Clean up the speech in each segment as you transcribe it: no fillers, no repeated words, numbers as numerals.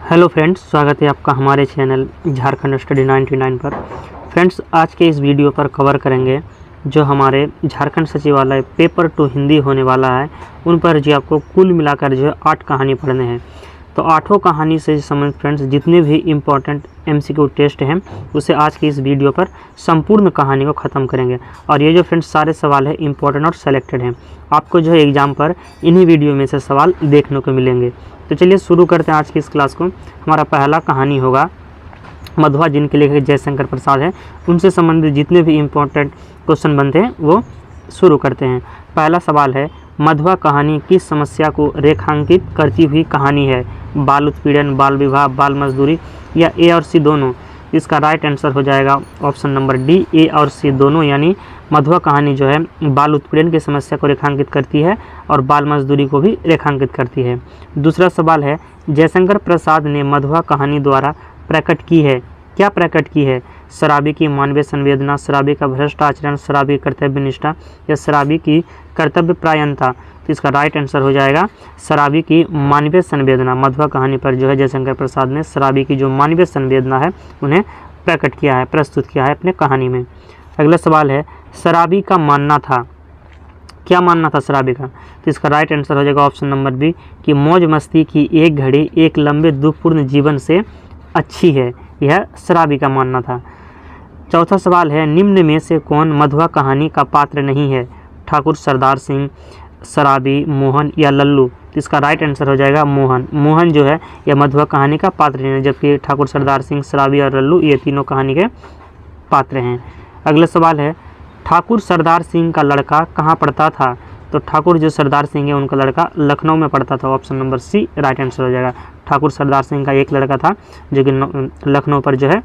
Hello friends, स्वागत है आपका हमारे चैनल झारखंड स्टडी 99 पर। फ्रेंड्स, आज के इस वीडियो पर कवर करेंगे जो हमारे झारखंड सचिवालय पेपर 2 हिंदी होने वाला है। उन पर जो आपको कुल मिलाकर जो है 8 कहानी पढ़ने हैं। तो 8 कहानी से संबंधित फ्रेंड्स जितने भी इम्पोर्टेंट MCQ टेस्ट हैं उसे आज की इस वीडियो पर संपूर्ण कहानी को ख़त्म करेंगे। और ये जो फ्रेंड्स सारे सवाल है इम्पोर्टेंट और सेलेक्टेड हैं, आपको जो है एग्ज़ाम पर इन्हीं वीडियो में से सवाल देखने को मिलेंगे। तो चलिए शुरू करते हैं आज की इस क्लास को। हमारा पहला कहानी होगा मधुआ, जिनके लेखक जयशंकर प्रसाद हैं। उनसे संबंधित जितने भी इम्पोर्टेंट क्वेश्चन बनते हैं वो शुरू करते हैं। पहला सवाल है, मधुआ कहानी किस समस्या को रेखांकित करती हुई कहानी है? बाल उत्पीड़न, बाल विवाह, बाल मजदूरी या A और C दोनों? इसका राइट आंसर हो जाएगा ऑप्शन नंबर डी, A और C दोनों। यानी मधुआ कहानी जो है बाल उत्पीड़न की समस्या को रेखांकित करती है और बाल मजदूरी को भी रेखांकित करती है। दूसरा सवाल है, जयशंकर प्रसाद ने मधुआ कहानी द्वारा प्रकट की है, क्या प्रकट की है? शराबी की मानवीय संवेदना, शराबी का भ्रष्ट आचरण, शराबी कर्तव्य निष्ठा या शराबी की कर्तव्य परायणता? तो इसका राइट आंसर हो जाएगा शराबी की मानवीय संवेदना। मधुआ कहानी पर जो है जयशंकर प्रसाद ने शराबी की जो मानवीय संवेदना है उन्हें प्रकट किया है, प्रस्तुत किया है अपने कहानी में। अगला सवाल है, शराबी का मानना था, क्या मानना था शराबी का? तो इसका राइट आंसर हो जाएगा ऑप्शन नंबर बी कि मौज मस्ती की एक घड़ी एक लंबे दुखपूर्ण जीवन से अच्छी है। यह शराबी का मानना था। चौथा सवाल है, निम्न में से कौन मधुआ कहानी का पात्र नहीं है? ठाकुर सरदार सिंह, शराबी, मोहन या लल्लू? तो इसका राइट आंसर हो जाएगा मोहन। मोहन जो है यह मधुआ कहानी का पात्र नहीं है, जबकि ठाकुर सरदार सिंह, शराबी और लल्लू ये तीनों कहानी के पात्र हैं। अगला सवाल है, ठाकुर सरदार सिंह का लड़का कहाँ पढ़ता था? तो ठाकुर जो सरदार सिंह है उनका लड़का लखनऊ में पढ़ता था। Option number C right answer हो जाएगा। ठाकुर सरदार सिंह का एक लड़का था जो कि लखनऊ पर जो है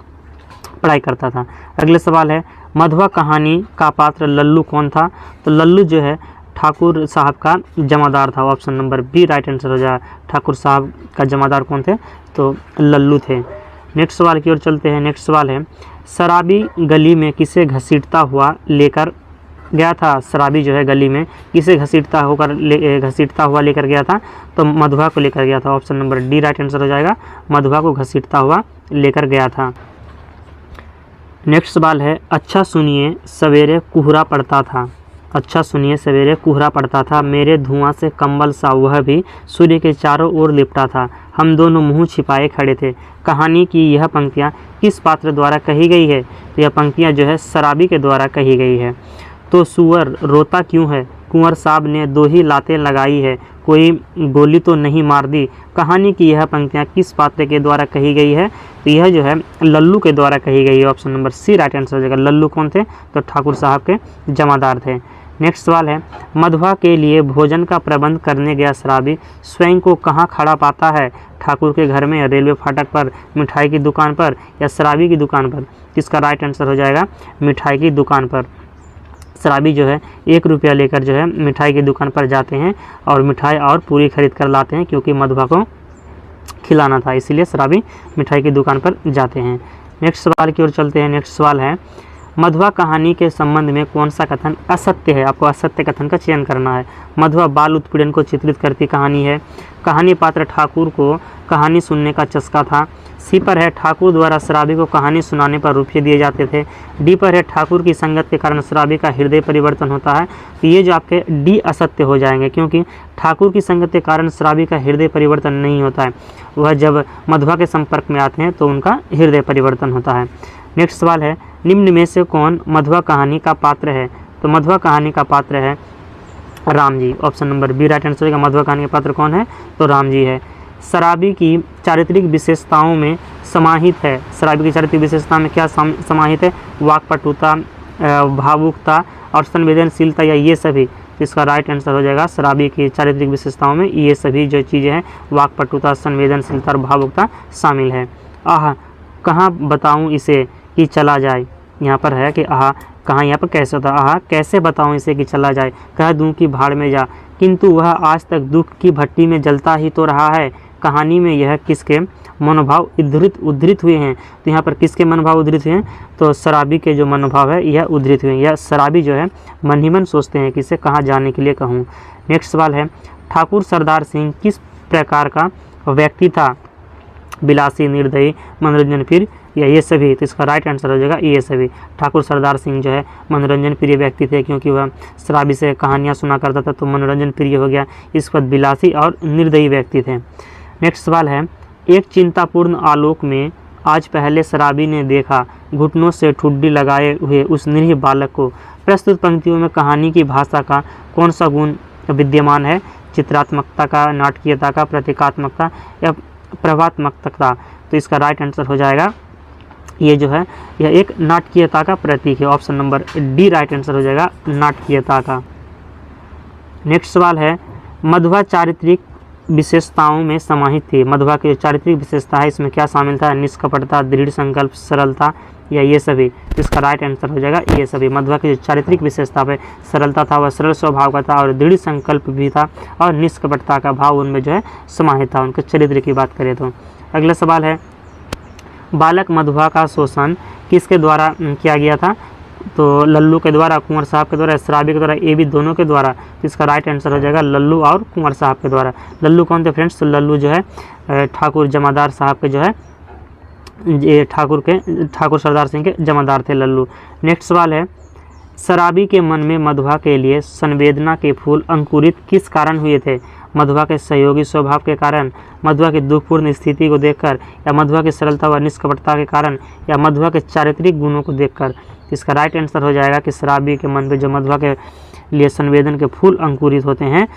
पढ़ाई करता था। अगले सवाल है, मधुआ कहानी का पात्र लल्लू कौन था? तो लल्लू जो है ठाकुर साहब का जमादार था। Option number B right answer हो जाएगा। ठाकुर साहब का जमादार कौन थे? तो लल्लू थे। नेक्स्ट सवाल की ओर चलते हैं। नेक्स्ट सवाल है, शराबी गली में किसे घसीटता हुआ लेकर गया था? शराबी जो है गली में किसे घसीटता हुआ लेकर गया था? तो मधुआ को लेकर गया था। Option number D right answer हो जाएगा, मधुआ को घसीटता हुआ लेकर गया था। नेक्स्ट सवाल है, अच्छा सुनिए सवेरे कोहरा पड़ता था, अच्छा सुनिए सवेरे कोहरा पड़ता था, मेरे धुआं से कंबल सा वह भी सूर्य के चारों ओर लिपटा था, हम दोनों मुंह छिपाए खड़े थे। कहानी की यह पंक्तियाँ किस पात्र द्वारा कही गई है? तो यह पंक्तियाँ जो है शराबी के द्वारा कही गई है। तो सुअर रोता क्यों है? कुंवर साहब ने 2 ही लातें लगाई है, कोई गोली तो नहीं मार दी। कहानी की यह पंक्तियाँ किस पात्र के द्वारा कही गई है? तो यह जो है लल्लू के द्वारा कही गई है। Option number C right answer हो जाएगा। लल्लू कौन थे? तो ठाकुर साहब के जमादार थे। नेक्स्ट सवाल है, मधुआ के लिए भोजन का प्रबंध करने गया शराबी स्वयं को कहाँ खड़ा पाता है? ठाकुर के घर में, रेलवे फाटक पर, मिठाई की दुकान पर या शराबी की दुकान पर? इसका राइट आंसर हो जाएगा मिठाई की दुकान पर। शराबी जो है 1 रुपया लेकर जो है मिठाई की दुकान पर जाते हैं और मिठाई और पूरी खरीद कर लाते हैं, क्योंकि मधुआ को खिलाना था, इसीलिए शराबी मिठाई की दुकान पर जाते हैं। नेक्स्ट सवाल की ओर चलते हैं। नेक्स्ट सवाल है, मधुआ कहानी के संबंध में कौन सा कथन असत्य है? आपको असत्य कथन का चयन करना है। मधुआ बाल उत्पीड़न को चित्रित करती कहानी है। कहानी पात्र ठाकुर को कहानी सुनने का चस्का था। सी पर है, ठाकुर द्वारा शराबी को कहानी सुनाने पर रुपये दिए जाते थे। डी पर है, ठाकुर की संगत के कारण शराबी का हृदय परिवर्तन होता है। तो ये जो आपके डी असत्य हो जाएंगे, क्योंकि ठाकुर की संगत के कारण शराबी का हृदय परिवर्तन नहीं होता है, वह जब मधुआ के संपर्क में आते हैं तो उनका हृदय परिवर्तन होता है। नेक्स्ट सवाल है, निम्न में से कौन मधुआ कहानी का पात्र है? तो मधुआ कहानी का पात्र है Ram ji. Option number B right answer होगा। मधुआ कहानी का पात्र कौन है? तो राम जी है। शराबी की चारित्रिक विशेषताओं में समाहित है, शराबी की चारित्रिक विशेषता में क्या समाहित है? वाक्पटुता, भावुकता और संवेदनशीलता या ये सभी? तो इसका राइट आंसर हो जाएगा शराबी की चारित्रिक विशेषताओं में ये सभी जो चीज़ें हैं, वाक्पटुता, संवेदनशीलता और भावुकता शामिल है। आह कहाँ बताऊँ इसे कि चला जाए? यहाँ पर है कि आह कहाँ, यहाँ पर कैसे होता है? आह कैसे बताऊँ इसे कि चला जाए, कह दूँ कि भाड़ में जा, किंतु वह आज तक दुख की भट्टी में जलता ही तो रहा है। कहानी में यह किसके मनोभाव उद्धृत हुए हैं? तो यहाँ पर किसके मनोभाव उद्धृत हुए हैं? तो शराबी के जो मनोभाव है यह उद्धृत हुए हैं। यह शराबी जो है मन ही मन सोचते हैं कि इसे कहाँ जाने के लिए कहूँ। नेक्स्ट सवाल है, ठाकुर सरदार सिंह किस प्रकार का व्यक्ति था? बिलासी, निर्दयी, मनोरंजन प्रिय या ये सभी। तो इसका राइट आंसर हो जाएगा ये सभी। ठाकुर सरदार सिंह जो है मनोरंजन प्रिय व्यक्ति थे, क्योंकि वह शराबी से कहानियाँ सुना करता था, तो मनोरंजन प्रिय हो गया। इसके बाद बिलासी और निर्दयी व्यक्ति थे। नेक्स्ट सवाल है, एक चिंतापूर्ण आलोक में आज पहले शराबी ने देखा घुटनों से ठुड्डी लगाए हुए उस निरीह बालक को। प्रस्तुत पंक्तियों में कहानी की भाषा का कौन सा गुण विद्यमान है? चित्रात्मकता का, नाटकीयता का, प्रतीकात्मकता या प्रभात्मकता। तो इसका राइट आंसर हो जाएगा ये जो है यह एक नाटकीयता का प्रतीक है। Option number D right answer हो जाएगा नाटकीयता का। नेक्स्ट सवाल है, मधुआ चारित्रिक विशेषताओं में समाहित थी। मधुआ की जो चारित्रिक विशेषता है इसमें क्या शामिल था? निष्कपटता, दृढ़ संकल्प, सरलता या ये सभी। इसका राइट आंसर हो जाएगा ये सभी। मधुआ की जो चारित्रिक विशेषता है सरलता था, वह सरल स्वभाव का था और दृढ़ संकल्प भी था और निष्कपटता का भाव उनमें जो है समाहित था, उनके चरित्र की बात करें तो। अगला सवाल है, बालक मधुआ का शोषण किसके द्वारा किया गया था? तो लल्लू के द्वारा, कुंवर साहब के द्वारा, शराबी के द्वारा, ये भी दोनों के द्वारा। तो इसका राइट आंसर हो जाएगा लल्लू और कुंवर साहब के द्वारा। लल्लू कौन थे फ्रेंड्स? तो लल्लू जो है ठाकुर जमादार साहब के जो है ये ठाकुर सरदार सिंह के जमादार थे लल्लू। नेक्स्ट सवाल है, शराबी के मन में मधुआ के लिए संवेदना के फूल अंकुरित किस कारण हुए थे? मधुआ के सहयोगी स्वभाव के कारण, मधुआ की दुखपूर्ण स्थिति को देखकर, या मधुआ की सरलता व निष्कपटता के कारण, या मधुआ के चारित्रिक गुणों को देखकर। इसका राइट आंसर हो जाएगा कि शराबी के मन में जो मधुआ के लिए संवेदन के फूल अंकुरित होते हैं,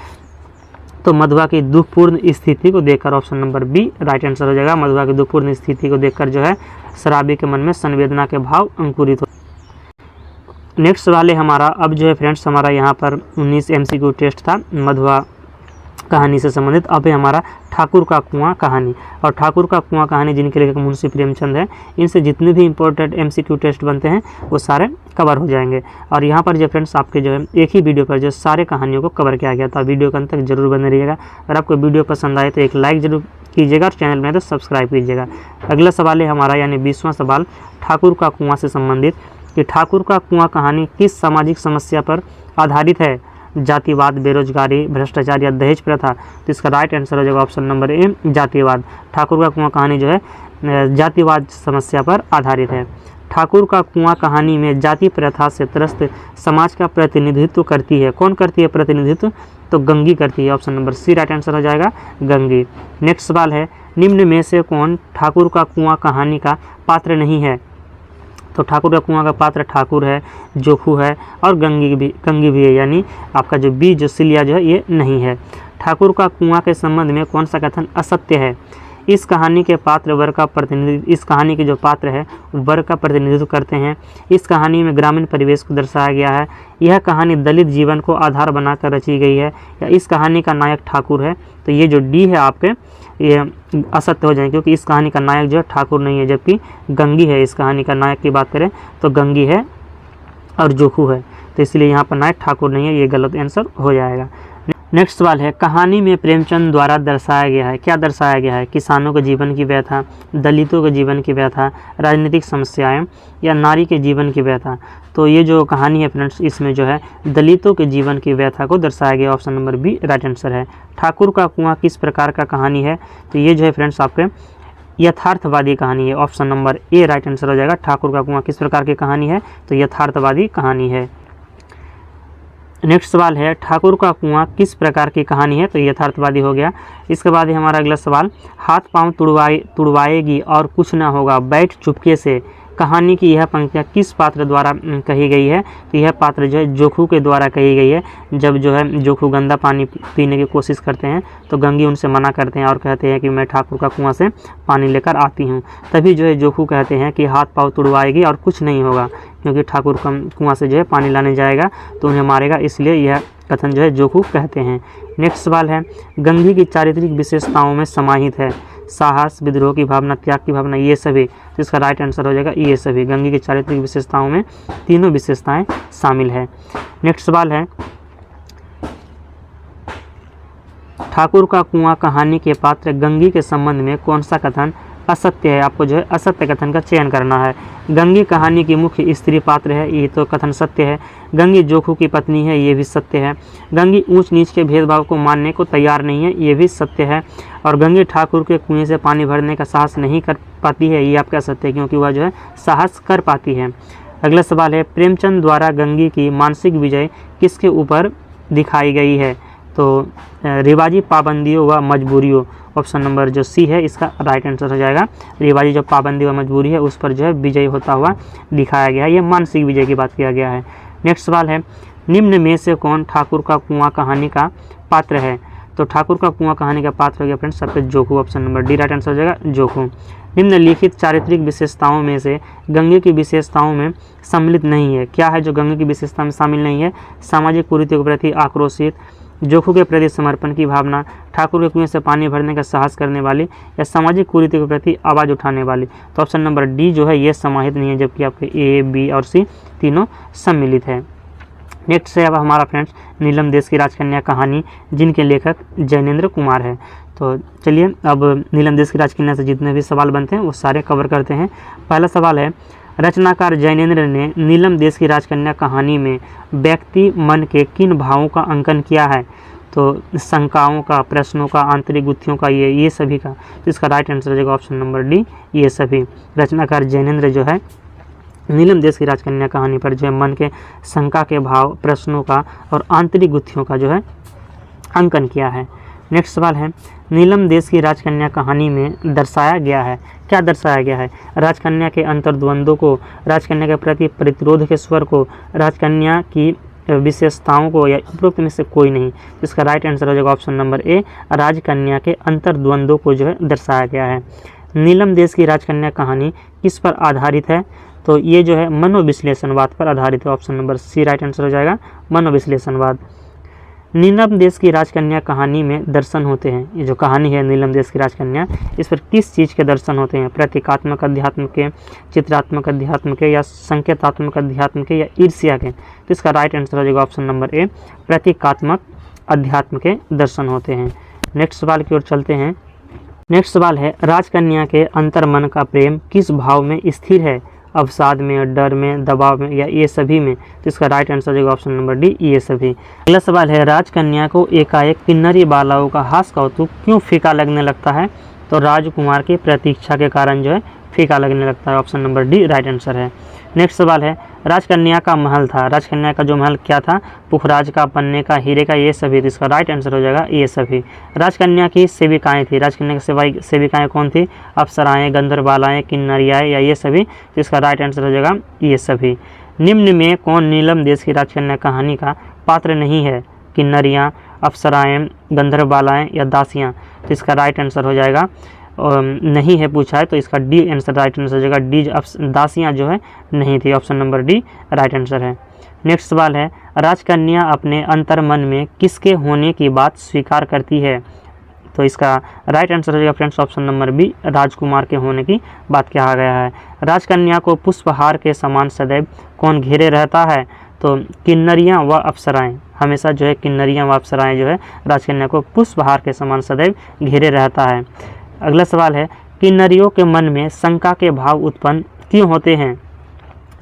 तो मधुआ की दुखपूर्ण स्थिति को देखकर। Option number B right answer हो जाएगा। मधुआ की दुखपूर्ण स्थिति को देखकर जो है शराबी के मन में संवेदना के भाव अंकुरित हो। नेक्स्ट सवाल है हमारा, अब जो है फ्रेंड्स हमारा यहाँ पर 19 MCQ टेस्ट था मधुआ कहानी से संबंधित। अब है हमारा ठाकुर का कुआं कहानी। और ठाकुर का कुआं कहानी जिनके लेखक मुंशी प्रेमचंद है, इनसे जितने भी इंपॉर्टेंट MCQ टेस्ट बनते हैं वो सारे कवर हो जाएंगे। और यहाँ पर जो फ्रेंड्स आपके जो है एक ही वीडियो पर जो सारे कहानियों को कवर किया गया था। वीडियो के अंत तक जरूर बने रहिएगा। अगर आपको वीडियो पसंद आए तो एक लाइक जरूर कीजिएगा और चैनल में तो सब्सक्राइब कीजिएगा। अगला सवाल है हमारा यानी 20वां सवाल, ठाकुर का कुआं से संबंधित, कि ठाकुर का कुआं कहानी किस सामाजिक समस्या पर आधारित है? जातिवाद, बेरोजगारी, भ्रष्टाचार या दहेज प्रथा। तो इसका राइट आंसर हो जाएगा ऑप्शन नंबर ए जातिवाद। ठाकुर का कुआं कहानी जो है जातिवाद समस्या पर आधारित है। ठाकुर का कुआं कहानी में जाति प्रथा से त्रस्त समाज का प्रतिनिधित्व करती है। कौन करती है प्रतिनिधित्व? तो गंगी करती है। Option number C right answer हो जाएगा गंगी। नेक्स्ट सवाल है, निम्न में से कौन ठाकुर का कुआं कहानी का पात्र नहीं है? तो ठाकुर का कुआं का पात्र ठाकुर है, जोखू है और गंगी भी है, यानी आपका जो बी जो सिलिया जो है ये नहीं है। ठाकुर का कुआं के संबंध में कौन सा कथन असत्य है? इस कहानी के पात्र वर्ग का प्रतिनिधित्व, इस कहानी के जो पात्र है वर्ग का प्रतिनिधित्व करते हैं। इस कहानी में ग्रामीण परिवेश को दर्शाया गया है। यह कहानी दलित जीवन को आधार बनाकर रची गई है, या इस कहानी का नायक ठाकुर है। तो ये जो डी है आपके ये असत्य हो जाएंगे, क्योंकि इस कहानी का नायक जो है ठाकुर नहीं है, जबकि गंगी है। इस कहानी का नायक की बात करें तो गंगी है और जोखू है, तो इसलिए यहाँ पर नायक ठाकुर नहीं है, ये गलत आंसर हो जाएगा। नेक्स्ट सवाल है, कहानी में प्रेमचंद द्वारा दर्शाया गया है, क्या दर्शाया गया है? किसानों के जीवन की व्यथा, दलितों के जीवन की व्यथा, राजनीतिक समस्याएं या नारी के जीवन की व्यथा। तो ये जो कहानी है फ्रेंड्स इसमें जो है दलितों के जीवन की व्यथा को दर्शाया गया। Option number B right answer है। ठाकुर का कुआं किस प्रकार का कहानी है? तो ये जो है फ्रेंड्स आपके यथार्थवादी कहानी है। Option number A right answer हो जाएगा। ठाकुर का कुआं किस प्रकार की कहानी है? तो यथार्थवादी कहानी है। नेक्स्ट सवाल है, ठाकुर का कुआं किस प्रकार की कहानी है? तो यथार्थवादी हो गया। इसके बाद हमारा अगला सवाल, हाथ पांव तुड़वाएगी और कुछ ना होगा, बैठ चुपके से। कहानी की यह पंक्तियाँ किस पात्र द्वारा कही गई है? तो यह पात्र जो है जोखू के द्वारा कही गई है। जब जो है जोखू गंदा पानी पीने की कोशिश करते हैं तो गंगी उनसे मना करते हैं और कहते हैं कि मैं ठाकुर का कुआं से पानी लेकर आती हूँ। तभी जो है जोखू कहते हैं कि हाथ पाँव तुड़वाएगी और कुछ नहीं होगा, क्योंकि ठाकुर का कुआं से जो है पानी लाने जाएगा तो उन्हें मारेगा, इसलिए यह कथन जो है जोखू कहते हैं। नेक्स्ट सवाल है, गंगी की चारित्रिक विशेषताओं में समाहित है साहस, विद्रोह की भावना, त्याग की भावना, ये सभी। तो इसका राइट आंसर हो जाएगा ये सभी। गंगी की चारित्रिक विशेषताओं में तीनों विशेषताएं शामिल है। नेक्स्ट सवाल है, ठाकुर का कुआं कहानी के पात्र गंगी के संबंध में कौन सा कथन असत्य है, आपको जो है असत्य कथन का चयन करना है। गंगी कहानी की मुख्य स्त्री पात्र है, ये तो कथन सत्य है। गंगी जोखू की पत्नी है, ये भी सत्य है। गंगी ऊंच नीच के भेदभाव को मानने को तैयार नहीं है, ये भी सत्य है। और गंगी ठाकुर के कुएं से पानी भरने का साहस नहीं कर पाती है, ये आपका सत्य है, क्योंकि वह जो है साहस कर पाती है। अगला सवाल है, प्रेमचंद द्वारा गंगी की मानसिक विजय किसके ऊपर दिखाई गई है? तो रिवाजी पाबंदियों व मजबूरियों, ऑप्शन नंबर जो सी है इसका राइट आंसर हो जाएगा। रिवाजी जो पाबंदी व मजबूरी है उस पर जो है विजय होता हुआ दिखाया गया है, ये मानसिक विजय की बात किया गया है। नेक्स्ट सवाल है, निम्न में से कौन ठाकुर का कुआं कहानी का पात्र है? तो ठाकुर का कुआं कहानी का पात्र हो गया फ्रेंड्स सबके Jokhu, option number D right answer हो जाएगा जोखू। निम्नलिखित चारित्रिक विशेषताओं में से गंगे की विशेषताओं में सम्मिलित नहीं है, क्या है जो गंगे की विशेषता में शामिल नहीं है? सामाजिक कुरीतियों के प्रति आक्रोशित, जोखू के प्रति समर्पण की भावना, ठाकुर के कुएं से पानी भरने का साहस करने वाली, या सामाजिक कुरीतियों के प्रति आवाज़ उठाने वाली। तो ऑप्शन नंबर डी जो है ये समाहित नहीं है, जबकि आपके ए, बी और सी तीनों सम्मिलित है। नेक्स्ट है अब हमारा फ्रेंड्स नीलम देश की राजकन्या कहानी, जिनके लेखक जैनेंद्र कुमार है। तो चलिए अब नीलम देश की राजकन्या से जितने भी सवाल बनते हैं वो सारे कवर करते हैं। पहला सवाल है, रचनाकार जैनेंद्र ने नीलम देश की राजकन्या कहानी में व्यक्ति मन के किन भावों का अंकन किया है? तो शंकाओं का, प्रश्नों का, आंतरिक गुत्थियों का, ये सभी का। तो इसका राइट आंसर हो जाएगा ऑप्शन नंबर डी, ये सभी। रचनाकार जैनेंद्र जो है नीलम देश की राजकन्या कहानी पर जो है मन के शंका के भाव, प्रश्नों का और आंतरिक गुत्थियों का जो है अंकन किया है। नेक्स्ट सवाल है, नीलम देश की राजकन्या कहानी में दर्शाया गया है, क्या दर्शाया गया है? राजकन्या के अंतर्द्वंद्वों को, राजकन्या के प्रति प्रतिरोध के स्वर को, राजकन्या की विशेषताओं को, या उपरोक्त में से कोई नहीं। इसका राइट आंसर हो जाएगा ऑप्शन नंबर ए, राजकन्या के अंतर्द्वंद्वों को जो है दर्शाया गया है। नीलम देश की राजकन्या कहानी किस पर आधारित है? तो ये जो है मनोविश्लेषणवाद पर आधारित है, option number C right answer हो जाएगा मनोविश्लेषणवाद। नीलम देश की राजकन्या कहानी में दर्शन होते हैं, ये जो कहानी है नीलम देश की राजकन्या, इस पर किस चीज़ के दर्शन होते हैं? प्रतीकात्मक अध्यात्म के, चित्रात्मक अध्यात्म के, या संकेतात्मक अध्यात्म के, या ईर्ष्या के? तो इसका राइट आंसर हो जाएगा ऑप्शन नंबर ए, प्रतीकात्मक अध्यात्म के दर्शन होते हैं। नेक्स्ट सवाल की ओर चलते हैं। नेक्स्ट सवाल है, राजकन्या के अंतर्मन का प्रेम किस भाव में स्थिर है? अवसाद में, डर में, दबाव में, या ये सभी में? तो इसका राइट आंसर हो जाएगा ऑप्शन नंबर डी, ये सभी। अगला सवाल है, राजकन्या को एकाएक किन्नरी बालाओं का हास कौतुक क्यों फीका लगने लगता है? तो राजकुमार की प्रतीक्षा के कारण जो है फीका लगने लगता है, option number D right answer है। नेक्स्ट सवाल है, राजकन्या का महल था, राजकन्या का जो महल क्या था? पुखराज का, पन्ने का, हीरे का, ये सभी। तो इसका राइट आंसर हो जाएगा ये सभी। राजकन्या की सेविकाएं थी, राजकन्या की सेविकाएं कौन थी? अप्सराएं, गंधर्वबालाएं, किन्नरियाएं, या ये सभी? तो इसका राइट आंसर हो जाएगा ये सभी। निम्न में कौन नीलम देश की राजकन्या कहानी का पात्र नहीं है? किन्नरियाँ, अप्सराएं, गंधर्वबालाएं, या दासियाँ? तो इसका राइट आंसर हो जाएगा नहीं है पूछा है, तो इसका डी आंसर राइट आंसर हो जाएगा डी, दासियाँ जो है नहीं थी, option number D right answer है। नेक्स्ट सवाल है, राजकन्या अपने अंतर्मन में किसके होने की बात स्वीकार करती है? तो इसका राइट आंसर हो जाएगा फ्रेंड्स ऑप्शन नंबर बी, राजकुमार के होने की बात कहा गया है। राजकन्या को पुष्पहार के समान सदैव कौन घेरे रहता है? तो किन्नरियाँ व अप्सराएं, हमेशा जो है किन्नरियाँ व अप्सराएं जो है राजकन्या को पुष्पहार के समान सदैव घेरे रहता है। अगला सवाल है, किन्नरियों के मन में शंका के भाव उत्पन्न क्यों होते हैं?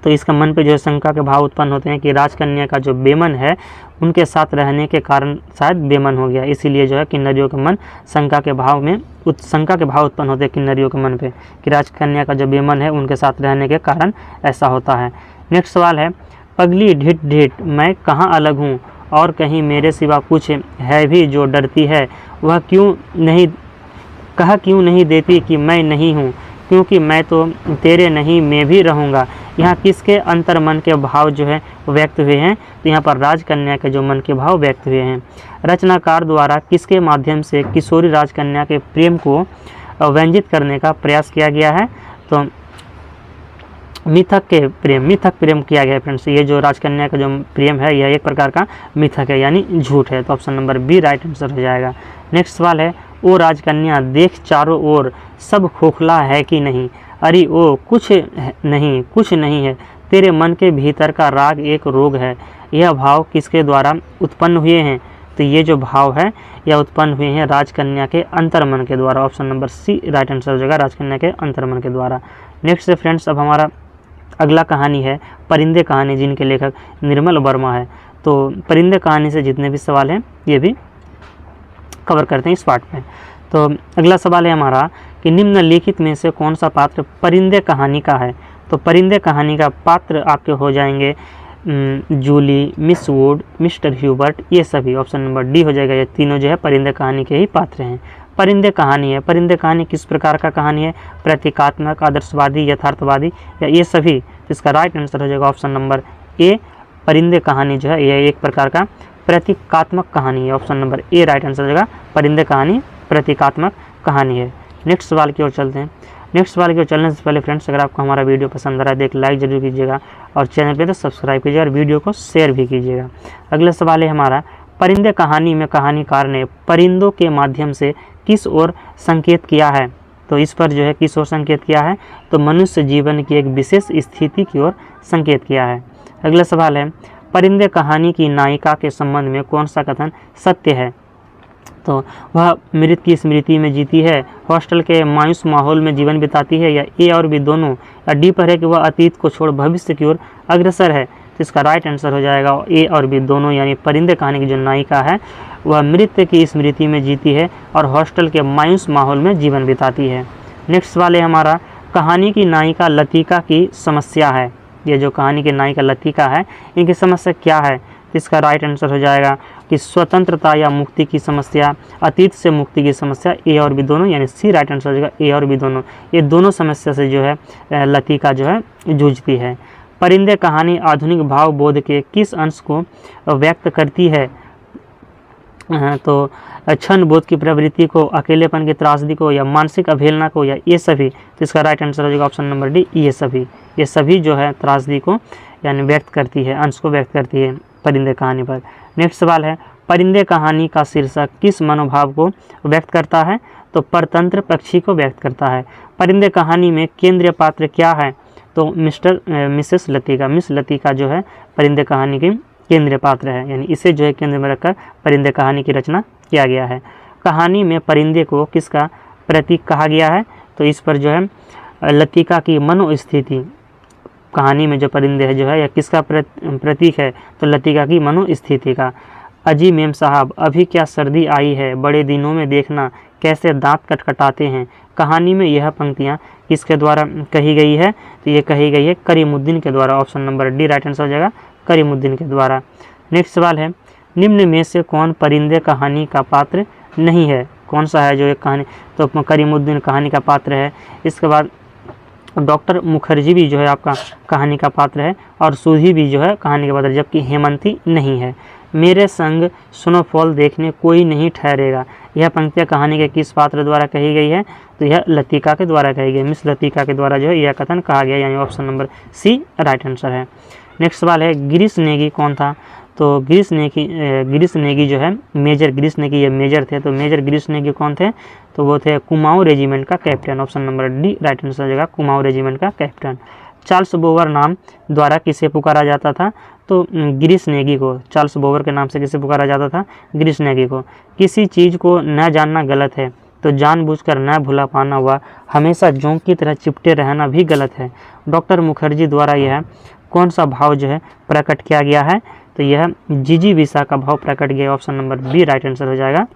तो इसका मन पे जो है शंका के भाव उत्पन्न होते हैं कि राजकन्या का जो बेमन है उनके साथ रहने के कारण शायद बेमन हो गया, इसीलिए जो है किन्नरियों के मन शंका के भाव उत्पन्न होते हैं किन्नरियों के मन पे कि राजकन्या का जो बेमन है उनके साथ रहने के कारण ऐसा होता है। नेक्स्ट सवाल है, पगली ढिठ ढिठ मैं कहाँ अलग हूँ और कहीं मेरे सिवा कुछ है भी जो डरती है, वह क्यों नहीं देती कि मैं नहीं हूँ, क्योंकि मैं तो तेरे नहीं मैं भी रहूँगा। यहाँ किसके अंतर्मन के भाव जो है व्यक्त हुए हैं? तो यहाँ पर राजकन्या के जो मन के भाव व्यक्त हुए हैं। रचनाकार द्वारा किसके माध्यम से किशोरी राजकन्या के प्रेम को व्यंजित करने का प्रयास किया गया है? तो मिथक प्रेम किया गया है फ्रेंड्स। ये जो राजकन्या का जो प्रेम है यह एक प्रकार का मिथक है, यानी झूठ है, तो option number B right answer हो जाएगा। नेक्स्ट सवाल है, ओ राजकन्या देख चारों ओर सब खोखला है कि नहीं? अरे ओ कुछ नहीं है, तेरे मन के भीतर का राग एक रोग है। यह भाव किसके द्वारा उत्पन्न हुए हैं? तो तो ये जो भाव है यह उत्पन्न हुए हैं राजकन्या के अंतर्मन के द्वारा। Option number C right answer हो जाएगा, राजकन्या के अंतर्मन के द्वारा। नेक्स्ट से फ्रेंड्स अब हमारा अगला कहानी है परिंदे कहानी, जिनके लेखक निर्मल वर्मा है। तो परिंदे कहानी से जितने भी सवाल हैं ये भी कवर करते हैं इस पार्ट में। तो अगला सवाल है हमारा कि निम्नलिखित में से कौन सा पात्र परिंदे कहानी का है। तो परिंदे कहानी का पात्र आपके हो जाएंगे Julie, Miss Wood, Mister Hubert, ये सभी। ऑप्शन नंबर डी हो जाएगा, ये तीनों जो है परिंदे कहानी के ही पात्र हैं। परिंदे कहानी है, परिंदे कहानी किस प्रकार का कहानी है, प्रतीकात्मक, आदर्शवादी, यथार्थवादी या ये सभी। तो इसका राइट आंसर हो जाएगा ऑप्शन नंबर ए, परिंदे कहानी जो है यह एक प्रकार का प्रतीकात्मक कहानी है। Option number A right answer हो जाएगा, परिंदे कहानी प्रतीकात्मक कहानी है। नेक्स्ट सवाल की ओर चलते हैं। नेक्स्ट सवाल की ओर चलने से पहले फ्रेंड्स अगर आपको हमारा वीडियो पसंद आ रहा है तो एक लाइक जरूर कीजिएगा और चैनल पे तो सब्सक्राइब कीजिएगा और वीडियो को शेयर भी कीजिएगा। अगला सवाल है हमारा परिंदे कहानी में कहानीकार ने परिंदों के माध्यम से किस ओर संकेत किया है। तो इस पर जो है किस ओर संकेत किया है, तो मनुष्य जीवन की एक विशेष स्थिति की ओर संकेत किया है। अगला सवाल है परिंदे कहानी की नायिका के संबंध में कौन सा कथन सत्य है। तो वह मृत की स्मृति में जीती है, हॉस्टल के मायूस माहौल में जीवन बिताती है, या ए और बी दोनों, या डी पर है कि वह अतीत को छोड़ भविष्य की ओर अग्रसर है। तो इसका राइट आंसर हो जाएगा ए और बी दोनों, यानी परिंदे कहानी की जो नायिका है वह मृत्यु की स्मृति में जीती है और हॉस्टल के मायूस माहौल में जीवन बिताती है। नेक्स्ट सवाल है हमारा कहानी की नायिका लतिका की समस्या है। ये जो कहानी की नायिका लतिका है इनकी समस्या क्या है, तो इसका राइट आंसर हो जाएगा कि स्वतंत्रता या मुक्ति की समस्या, अतीत से मुक्ति की समस्या, ए और बी दोनों, यानी सी राइट आंसर हो जाएगा ए और बी दोनों। ये दोनों समस्या से जो है लतिका जो है जूझती है। परिंदे कहानी आधुनिक भाव बोध के किस अंश को व्यक्त करती है। तो क्षण बोध की प्रवृत्ति को, अकेलेपन की त्रासदी को, या मानसिक अवहेलना को, या ये सभी। तो इसका राइट आंसर हो जाएगा ऑप्शन नंबर डी ये सभी जो है त्रासदी को यानी व्यक्त करती है, अंश को व्यक्त करती है परिंदे कहानी पर। नेक्स्ट सवाल है परिंदे कहानी का शीर्षक किस मनोभाव को व्यक्त करता है। तो परतंत्र पक्षी को व्यक्त करता है। परिंदे कहानी में केंद्रीय पात्र क्या है, तो मिसेस लतिका, मिस लतिका जो है परिंदे कहानी की केंद्रीय पात्र है, यानी इसे जो है केंद्र में रखकर परिंदे कहानी की रचना किया गया है। कहानी में परिंदे को किसका प्रतीक कहा गया है, तो इस पर जो है लतिका की मनोस्थिति, कहानी में जो परिंदे है जो है या किसका प्रतीक है, तो लतिका की मनोस्थिति का। अजी मेम साहब अभी क्या सर्दी आई है, बड़े दिनों में देखना कैसे दांत कटकटाते हैं। कहानी में यह पंक्तियाँ किसके द्वारा कही गई है, तो ये कही गई है करीमुद्दीन के द्वारा। Option number D right answer हो जाएगा, करीमुद्दीन के द्वारा। नेक्स्ट सवाल है निम्न में से कौन परिंदे कहानी का पात्र नहीं है, कौन सा है जो एक कहानी, तो करीमुद्दीन कहानी का पात्र है। इसके बाद डॉक्टर मुखर्जी भी जो है आपका कहानी का पात्र है और सुधी भी जो है कहानी का पात्र, जबकि हेमंती नहीं है। मेरे संग स्नोफॉल देखने कोई नहीं ठहरेगा, यह पंक्तियाँ कहानी के किस पात्र द्वारा कही गई है, तो यह लतिका के द्वारा कही गई, मिस लतिका के द्वारा जो है यह कथन कहा गया, यानी option number C right answer है। नेक्स्ट सवाल है गिरीश नेगी कौन था। तो गिरीश नेगी जो है मेजर गिरीश नेगी ये मेजर थे, तो मेजर गिरीश नेगी कौन थे, तो वो थे कुमाऊं रेजिमेंट का captain. Option number D right answer हो जाएगा, कुमाऊं रेजिमेंट का कैप्टन। चार्ल्स बोवर नाम द्वारा किसे पुकारा जाता था, तो गिरीश नेगी को, चार्ल्स बोवर के नाम से किसे पुकारा जाता था, गिरीश नेगी को। किसी चीज़ को न जानना गलत है, तो जानबूझकर न भुला पाना व हमेशा जोंक की तरह चिपटे रहना भी गलत है। डॉक्टर मुखर्जी द्वारा यह कौन सा भाव जो है प्रकट किया गया है, तो यह जिजीविषा का भाव प्रकट किया। Option number B right answer हो जाएगा,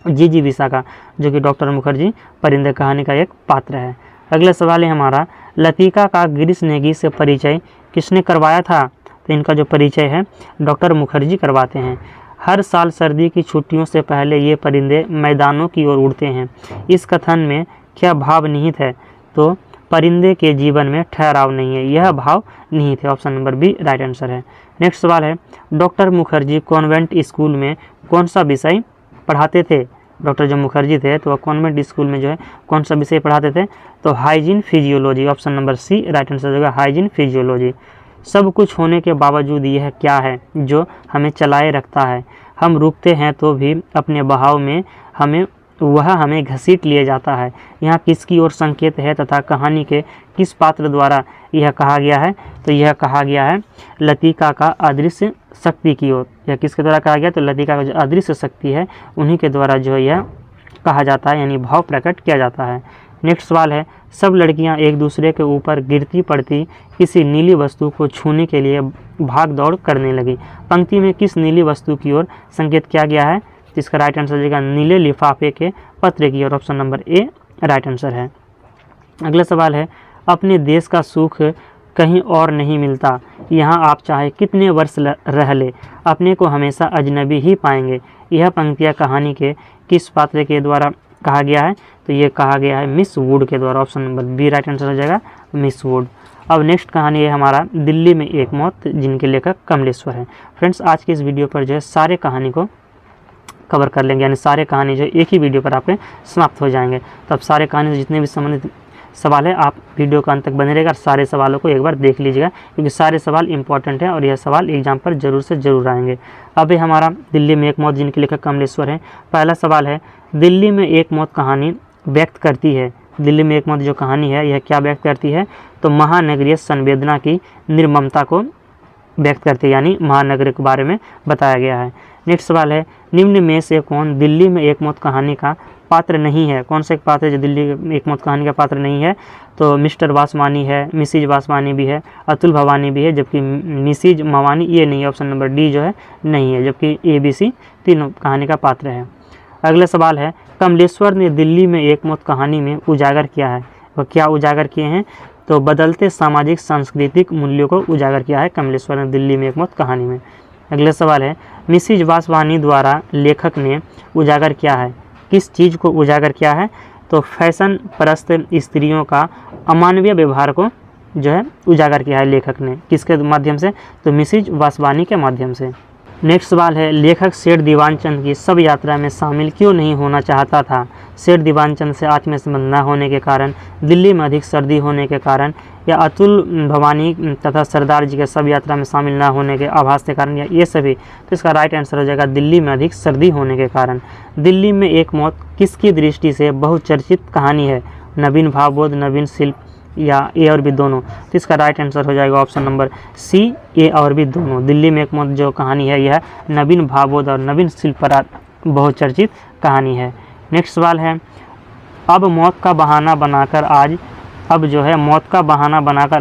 जिजीविषा का, जो कि डॉक्टर मुखर्जी परिंदे कहानी का एक पात्र है। अगला सवाल है हमारा लतिका का गिरीश नेगी से परिचय किसने करवाया था, तो इनका जो परिचय है डॉक्टर मुखर्जी करवाते हैं। हर साल सर्दी की छुट्टियों से पहले ये परिंदे मैदानों की ओर उड़ते हैं, इस कथन में क्या भाव निहित है, तो परिंदे के जीवन में ठहराव नहीं है, यह भाव निहित है। Option number B right answer है। नेक्स्ट सवाल है डॉक्टर मुखर्जी कॉन्वेंट स्कूल में कौन सा विषय पढ़ाते थे। डॉक्टर जो मुखर्जी थे तो वह कॉन्वेंट स्कूल में जो है कौन सा विषय पढ़ाते थे, तो hygiene physiology. Option number C right answer होगा, हाइजीन फिजियोलॉजी। सब कुछ होने के बावजूद यह क्या है जो हमें चलाए रखता है, हम रुकते हैं तो भी अपने बहाव में हमें वह हमें घसीट लिए जाता है। यहाँ किसकी ओर संकेत है तथा कहानी के किस पात्र द्वारा यह कहा गया है? तो यह कहा गया है लतिका का अदृश्य शक्ति की ओर। यह किसके द्वारा कहा गया? तो लतिका का जो अदृश्य शक्ति है उन्हीं के द्वारा जो यह कहा जाता है, यानी भाव प्रकट किया जाता है। नेक्स्ट सवाल है, सब लड़कियां एक दूसरे के ऊपर गिरती पड़ती किसी नीली वस्तु को छूने के लिए भाग दौड़ करने लगी। पंक्ति में किस नीली वस्तु की ओर संकेत किया गया है? तो इसका राइट आंसर हो जाएगा नीले लिफाफे के पत्र की ओर। Option number A right answer है। अगला सवाल है, अपने देश का सुख कहीं और नहीं मिलता, यहाँ आप चाहे कितने वर्ष रह ले अपने को हमेशा अजनबी ही पाएंगे। यह पंक्तियाँ कहानी के किस पात्र के द्वारा कहा गया है? तो ये कहा गया है मिस वुड के द्वारा। Option number B right answer हो जाएगा मिस वुड। अब नेक्स्ट कहानी है हमारा दिल्ली में एक मौत, जिनके लेखक कमलेश्वर हैं। फ्रेंड्स, आज की इस वीडियो पर जो है सारे कहानी को कवर कर लेंगे, यानी सारे कहानी जो एक ही वीडियो पर आपके समाप्त हो जाएंगे। तो अब सारे कहानी से जितने भी संबंधित सवाल है आप वीडियो का अंत तक बने रहेगा और सारे सवालों को एक बार देख लीजिएगा, क्योंकि सारे सवाल इंपॉर्टेंट हैं और यह सवाल एग्जाम पर जरूर से जरूर आएंगे। अब हमारा दिल्ली में एक मौत, जिनके लेखक कमलेश्वर हैं। पहला सवाल है, दिल्ली में एक मौत कहानी व्यक्त करती है। दिल्ली में एक मौत जो कहानी है यह क्या व्यक्त करती है? तो महानगरीय संवेदना की निर्ममता को व्यक्त करती है, यानी महानगर के बारे में बताया गया है। नेक्स्ट सवाल है, निम्न में से कौन दिल्ली में एक मौत कहानी का पात्र नहीं है? कौन सा एक पात्र है जो दिल्ली में एक मौत कहानी का पात्र नहीं है? तो मिस्टर वासवानी है, मिसिज वासवानी भी है, अतुल भवानी भी है, जबकि मिसिज मवानी ये नहीं है। ऑप्शन नंबर डी जो है नहीं है, जबकि ए बी सी तीनों कहानी का पात्र है। अगला सवाल है, कमलेश्वर ने दिल्ली में एक मौत कहानी में उजागर किया है। वह क्या उजागर किए हैं? तो बदलते सामाजिक सांस्कृतिक मूल्यों को उजागर किया है कमलेश्वर ने दिल्ली में एक मौत कहानी में। अगला सवाल है, मिसिज वासवानी द्वारा लेखक ने उजागर किया है, किस चीज़ को उजागर किया है? तो फैशन परस्त स्त्रियों का अमानवीय व्यवहार को जो है उजागर किया है लेखक ने। किसके माध्यम से? तो मिसिज वासवानी के माध्यम से। नेक्स्ट सवाल है, लेखक सेठ दीवानचंद की शव यात्रा में शामिल क्यों नहीं होना चाहता था? सेठ दीवानचंद से आत्मीय संबंध न होने के कारण, दिल्ली में अधिक सर्दी होने के कारण, या अतुल भवानी तथा सरदार जी के शव यात्रा में शामिल न होने के आभास के कारण, या ये सभी? तो इसका राइट आंसर हो जाएगा दिल्ली में अधिक सर्दी होने के कारण। दिल्ली में एक मौत किसकी दृष्टि से बहुचर्चित कहानी है? नवीन भावबोध, नवीन शिल्प, या ए और बी दोनों? तो इसका राइट आंसर हो जाएगा ऑप्शन नंबर सी, ए और बी दोनों। दिल्ली में एक मौत जो कहानी है यह नवीन भावबोध और नवीन शिल्प पर बहुचर्चित कहानी है। नेक्स्ट सवाल है, अब मौत का बहाना बनाकर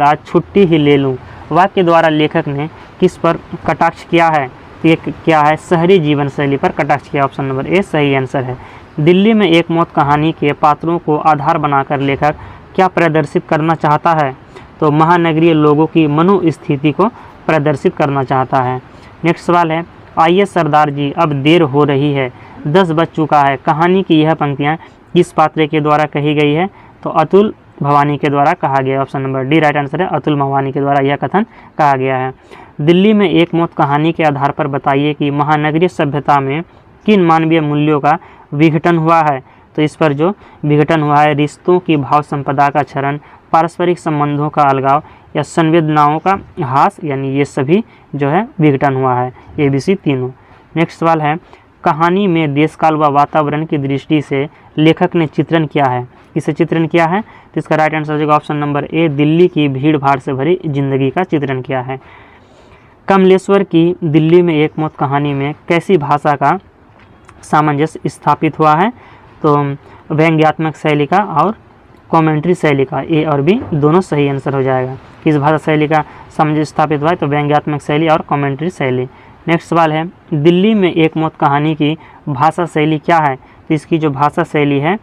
आज छुट्टी ही ले लूँ, वाक्य द्वारा लेखक ने किस पर कटाक्ष किया है? तो ये क्या है? शहरी जीवन शैली पर कटाक्ष किया। ऑप्शन नंबर ए सही आंसर है। दिल्ली में एक मौत कहानी के पात्रों को आधार बनाकर लेखक क्या प्रदर्शित करना चाहता है? तो महानगरीय लोगों की मनोस्थिति को प्रदर्शित करना चाहता है। नेक्स्ट सवाल है, आइए सरदार जी अब देर हो रही है, 10 बज चुका है, कहानी की यह पंक्तियाँ किस पात्र के द्वारा कही गई है? तो अतुल भवानी के द्वारा कहा गया। Option number D right answer है, अतुल भवानी के द्वारा यह कथन कहा गया है। दिल्ली में एक मौत कहानी के आधार पर बताइए कि महानगरीय सभ्यता में किन मानवीय मूल्यों का विघटन हुआ है? तो इस पर जो विघटन हुआ है, रिश्तों की भाव संपदा का क्षरण, पारस्परिक संबंधों का अलगाव, या संवेदनाओं का ह्रास, यानी ये सभी जो है विघटन हुआ है, ए बी सी तीनों। नेक्स्ट सवाल है, कहानी में देशकाल व वातावरण की दृष्टि से लेखक ने चित्रण किया है, किसे चित्रण किया है? तो इसका राइट आंसर हो जाएगा ऑप्शन नंबर ए, दिल्ली की भीड़ भाड़ से भरी जिंदगी का चित्रण किया है। कमलेश्वर की दिल्ली में एक मौत कहानी में कैसी भाषा का सामंजस्य स्थापित हुआ है? तो व्यंग्यात्मक शैली का और कमेंट्री शैली का, ए और बी दोनों सही आंसर हो जाएगा। किस भाषा शैली का सामंजस्य स्थापित हुआ है? तो व्यंग्यात्मक शैली और कमेंट्री शैली। नेक्स्ट सवाल है, दिल्ली में एक मौत कहानी की भाषा शैली क्या है? तो इसकी जो भाषा शैली है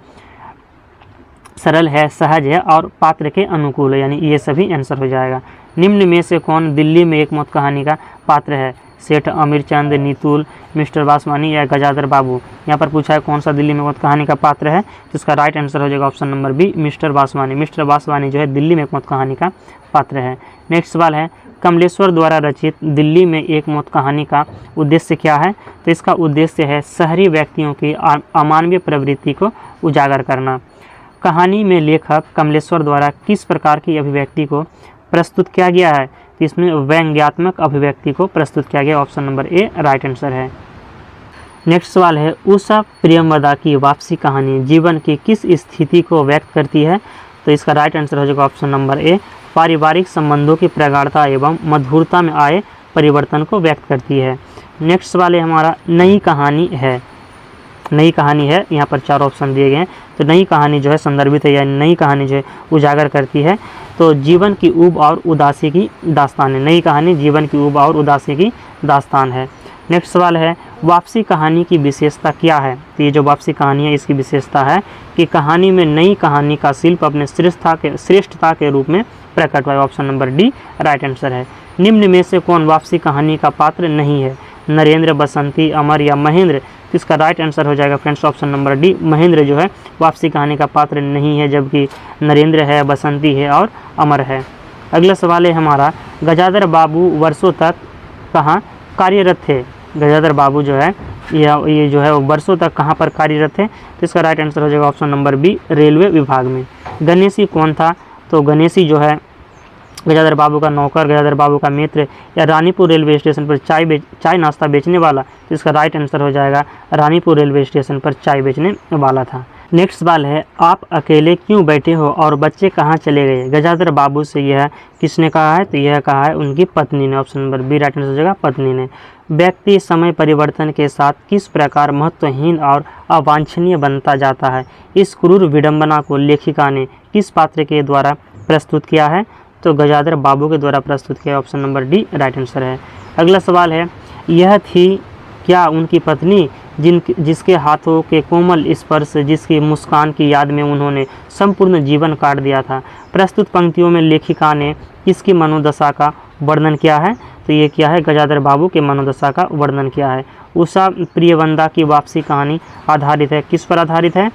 सरल है, सहज है और पात्र के अनुकूल है, यानी ये सभी आंसर हो जाएगा। निम्न में से कौन दिल्ली में एक मौत कहानी का पात्र है? सेठ अमीरचंद, नीतूल, मिस्टर वासवानी या गजाधर बाबू? यहाँ पर पूछा है कौन सा दिल्ली में मौत कहानी का पात्र है, तो इसका राइट आंसर हो जाएगा option number B, Mister Vaswani. Mister Vaswani जो है दिल्ली में एक मौत कहानी का पात्र है। नेक्स्ट सवाल है, कमलेश्वर द्वारा रचित दिल्ली में एक मौत कहानी का उद्देश्य क्या है? तो इसका उद्देश्य है शहरी व्यक्तियों की अमानवीय प्रवृत्ति को उजागर करना। कहानी में लेखक कमलेश्वर द्वारा किस प्रकार की अभिव्यक्ति को प्रस्तुत किया गया है? तो इसमें व्यंग्यात्मक अभिव्यक्ति को प्रस्तुत किया गया। Option number A right answer है। नेक्स्ट सवाल है, उषा प्रियंवदा की वापसी कहानी जीवन की किस स्थिति को व्यक्त करती है? तो इसका राइट आंसर हो जाएगा ऑप्शन नंबर ए, पारिवारिक संबंधों की प्रगाढ़ता एवं मधुरता में आए परिवर्तन को व्यक्त करती है। नेक्स्ट सवाल है हमारा, नई कहानी है। नई कहानी है, यहाँ पर 4 ऑप्शन दिए गए हैं। तो नई कहानी जो है संदर्भित है, या नई कहानी जो है उजागर करती है तो जीवन की ऊब और उदासी की दास्तान है। नई कहानी जीवन की ऊब और उदासी की दास्तान है। नेक्स्ट सवाल है, वापसी कहानी की विशेषता क्या है? तो ये जो वापसी कहानी है इसकी विशेषता है कि कहानी में नई कहानी का शिल्प अपने श्रेष्ठता के रूप में प्रकट हुआ है। Option number D right answer है। निम्न में से कौन वापसी कहानी का पात्र नहीं है? नरेंद्र, बसंती, अमर या महेंद्र? तो इसका राइट आंसर हो जाएगा friends option number D, Mahendra जो है वापसी कहानी का पात्र नहीं है, जबकि नरेंद्र है, बसंती है और अमर है। अगला सवाल है हमारा, गजाधर बाबू वर्षों तक कहाँ कार्यरत थे? गजाधर बाबू जो है ये जो है वो वर्षों तक कहाँ पर कार्यरत थे? तो इसका राइट आंसर हो जाएगा ऑप्शन नंबर बी, रेलवे विभाग में। गणेशी कौन था? तो गणेशी जो है गजाधर बाबू का नौकर, गजाधर बाबू का मित्र या रानीपुर रेलवे स्टेशन पर चाय नाश्ता बेचने वाला? तो इसका राइट आंसर हो जाएगा रानीपुर रेलवे स्टेशन पर चाय बेचने वाला था। नेक्स्ट सवाल है, आप अकेले क्यों बैठे हो और बच्चे कहाँ चले गए? गजाधर बाबू से यह किसने कहा है? तो यह कहा है उनकी पत्नी ने। Option number B right answer हो जाएगा पत्नी ने। व्यक्ति समय परिवर्तन के साथ किस प्रकार महत्वहीन और अवांछनीय बनता जाता है? इस क्रूर विडंबना को लेखिका ने किस पात्र के द्वारा प्रस्तुत किया है? तो गजाधर बाबू के द्वारा प्रस्तुत किया। Option number D right answer है। अगला सवाल है, यह थी क्या उनकी पत्नी जिसके हाथों के कोमल स्पर्श, जिसकी मुस्कान की याद में उन्होंने संपूर्ण जीवन काट दिया था? प्रस्तुत पंक्तियों में लेखिका ने किसकी मनोदशा का वर्णन किया है? तो ये क्या है? गजाधर बाबू के मनोदशा का वर्णन किया है। उषा प्रियंवदा की वापसी कहानी आधारित है, किस पर आधारित है?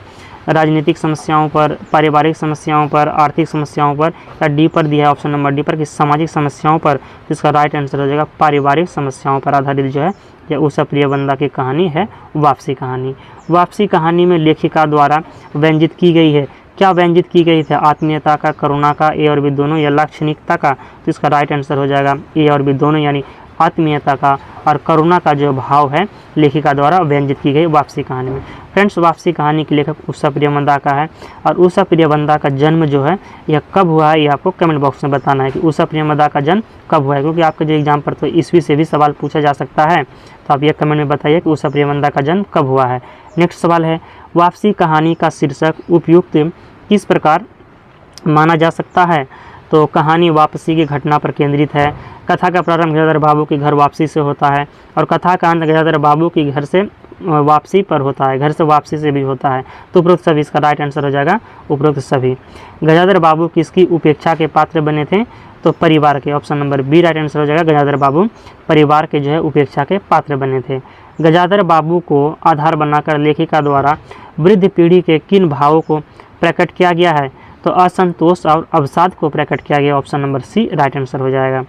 राजनीतिक समस्याओं पर, पारिवारिक समस्याओं पर, आर्थिक समस्याओं पर, या डी पर दिया है ऑप्शन नंबर डी पर कि सामाजिक समस्याओं पर? जिसका राइट आंसर हो जाएगा पारिवारिक समस्याओं पर आधारित जो है यह उषा प्रियंवदा की कहानी है वापसी कहानी। वापसी कहानी में लेखिका द्वारा व्यंजित की गई है, क्या व्यंजित की गई थी? आत्मीयता का, करुणा का, ए और बी दोनों, या लाक्षणिकता का? तो इसका राइट आंसर हो जाएगा ए और बी दोनों, यानी आत्मीयता का और करुणा का जो भाव है लेखिका द्वारा व्यंजित की गई वापसी कहानी में। फ्रेंड्स, वापसी कहानी के लेखक उषा प्रियंवदा का है और उषा प्रियंवदा का जन्म जो है यह कब हुआ है, ये आपको कमेंट बॉक्स में बताना है कि उषा प्रियंवदा का जन्म कब हुआ है, क्योंकि आपके जो एग्जाम पर तो ईस्वी से भी सवाल पूछा जा सकता है। तो आप ये कमेंट में बताइए कि उषा प्रियंवदा का जन्म कब हुआ है। नेक्स्ट सवाल है, वापसी कहानी का शीर्षक उपयुक्त किस प्रकार माना जा सकता है? तो कहानी वापसी की घटना पर केंद्रित है, कथा का प्रारंभ गजाधर बाबू के घर वापसी से होता है और कथा का अंत गजाधर बाबू की घर से वापसी पर होता है, घर से वापसी से भी होता है। तो उपरोक्त सभी, इसका राइट आंसर हो जाएगा उपरोक्त सभी। गजाधर बाबू किसकी उपेक्षा के पात्र बने थे? तो परिवार के। Option number B right answer हो जाएगा, गजाधर बाबू परिवार के जो है उपेक्षा के पात्र बने थे। गजाधर बाबू को आधार बनाकर लेखिका द्वारा वृद्ध पीढ़ी के किन भावों को प्रकट किया गया है? तो असंतोष और अवसाद को प्रकट किया गया। Option number C right answer हो जाएगा।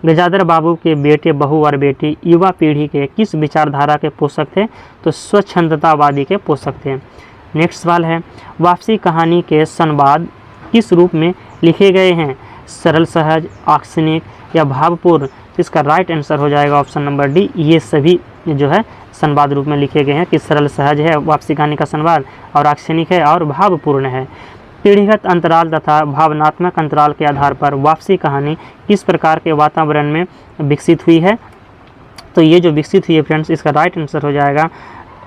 गजाधर बाबू के बेटे, बहू और बेटी युवा पीढ़ी के किस विचारधारा के पोषक थे? तो स्वच्छंदतावादी के पोषक थे। नेक्स्ट सवाल है, वापसी कहानी के संवाद किस रूप में लिखे गए हैं? सरल, सहज, आक्षणिक या भावपूर्ण? इसका राइट आंसर हो जाएगा ऑप्शन नंबर डी, ये सभी जो है संवाद रूप में लिखे गए हैं कि सरल सहज है वापसी कहानी का संवाद, और आक्षणिक है और भावपूर्ण है। पीढ़ीगत अंतराल तथा भावनात्मक अंतराल के आधार पर वापसी कहानी किस प्रकार के वातावरण में विकसित हुई है? तो ये जो विकसित हुई है फ्रेंड्स, इसका राइट आंसर हो जाएगा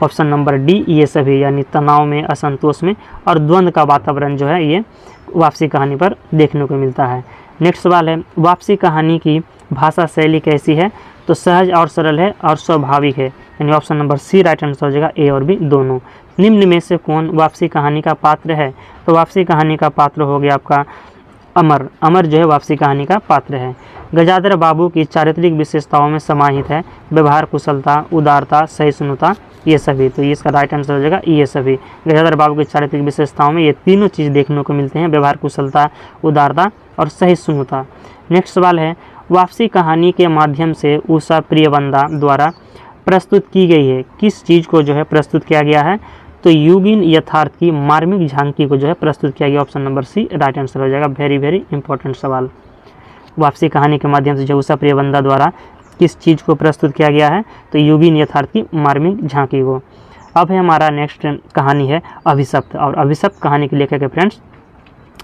ऑप्शन नंबर डी, ये सभी, यानी तनाव में, असंतोष में और द्वंद्व का वातावरण जो है ये वापसी कहानी पर देखने को मिलता है। नेक्स्ट सवाल है, वापसी कहानी की भाषा शैली कैसी है? तो सहज और सरल है और स्वाभाविक है, यानी option number C right answer हो जाएगा, ए और बी दोनों। निम्न में से कौन वापसी कहानी का पात्र है? तो वापसी कहानी का पात्र हो गया आपका अमर। अमर जो है वापसी कहानी का पात्र है। गजाधर बाबू की चारित्रिक विशेषताओं में समाहित है व्यवहार कुशलता, उदारता, सहिष्णुता, ये सभी। तो ये इसका राइट आंसर हो जाएगा ये सभी। गजाधर बाबू की चारित्रिक विशेषताओं में ये तीनों चीज़ देखने को मिलते हैं, व्यवहार कुशलता, उदारता और सहिष्णुता। नेक्स्ट सवाल है, वापसी कहानी के माध्यम से उषा प्रियंवदा द्वारा प्रस्तुत की गई है किस चीज़ को जो है प्रस्तुत किया गया है? तो युगीन यथार्थ की मार्मिक झांकी को जो है प्रस्तुत किया गया। Option number C right answer हो जाएगा। वेरी इंपॉर्टेंट सवाल। वापसी कहानी के माध्यम से जो उषा प्रियंवदा द्वारा किस चीज़ को प्रस्तुत किया गया है, तो युगीन यथार्थ की मार्मिक झांकी को। अब है हमारा नेक्स्ट कहानी है अभिशप्त, और अभिशप्त कहानी के लेखक है फ्रेंड्स